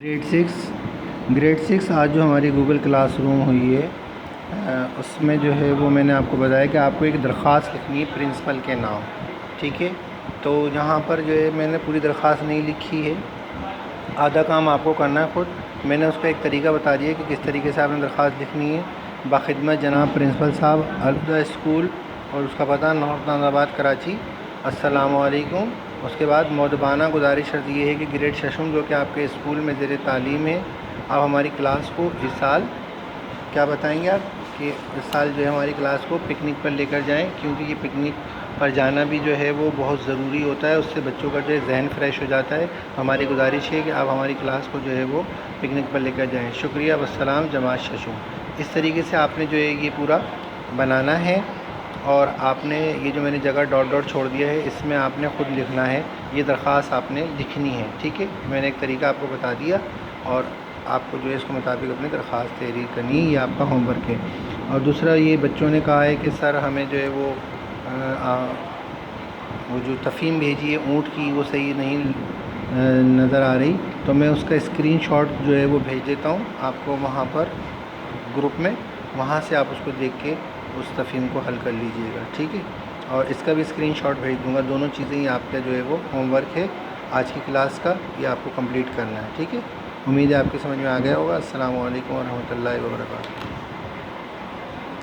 Grade 6 آج جو ہماری گوگل کلاس روم ہوئی ہے اس میں جو ہے وہ میں نے آپ کو بتایا کہ آپ کو ایک درخواست لکھنی ہے پرنسپل کے نام، ٹھیک ہے؟ تو یہاں پر جو ہے میں نے پوری درخواست نہیں لکھی ہے، آدھا کام آپ کو کرنا ہے خود۔ میں نے اس کا ایک طریقہ بتا دیا کہ کس طریقے سے آپ نے درخواست لکھنی ہے۔ باخدمت جناب پرنسپل صاحب، الہدیٰ اسکول، اور اس کا پتہ نارتھ ناظر آباد کراچی، السلام علیکم۔ اس کے بعد مؤدبانہ گزارش عرض یہ ہے کہ گریڈ 6 جو کہ آپ کے اسکول میں زیر تعلیم ہے، آپ ہماری کلاس کو اس سال کیا بتائیں گے آپ کہ اس سال جو ہے ہماری کلاس کو پکنک پر لے کر جائیں، کیونکہ یہ پکنک پر جانا بھی جو ہے وہ بہت ضروری ہوتا ہے، اس سے بچوں کا جو ہے ذہن فریش ہو جاتا ہے۔ ہماری گزارش ہے کہ آپ ہماری کلاس کو جو ہے وہ پکنک پر لے کر جائیں۔ شکریہ، والسلام جماعت ششم۔ اس طریقے سے آپ نے جو ہے یہ پورا بنانا ہے، اور آپ نے یہ جو میں نے جگہ ڈاٹ ڈاٹ چھوڑ دیا ہے اس میں آپ نے خود لکھنا ہے، یہ درخواست آپ نے لکھنی ہے، ٹھیک ہے؟ میں نے ایک طریقہ آپ کو بتا دیا، اور آپ کو جو ہے اس کے مطابق اپنی درخواست تحریر کرنی ہے، یہ آپ کا ہوم ورک ہے۔ اور دوسرا یہ بچوں نے کہا ہے کہ سر ہمیں جو ہے وہ جو تفہیم بھیجی ہے اونٹ کی وہ صحیح نہیں نظر آ رہی، تو میں اس کا اسکرین شاٹ جو ہے وہ بھیج دیتا ہوں آپ کو وہاں پر گروپ میں، وہاں سے آپ اس کو دیکھ کے اس تفہیم کو حل کر لیجئے گا، ٹھیک ہے؟ اور اس کا بھی اسکرین شاٹ بھیج دوں گا۔ دونوں چیزیں ہی آپ کا جو ہے وہ ہوم ورک ہے آج کی کلاس کا، یہ آپ کو کمپلیٹ کرنا ہے، ٹھیک ہے؟ امید ہے آپ کی سمجھ میں آ گیا ہوگا۔ السلام علیکم ورحمۃ اللہ وبرکاتہ۔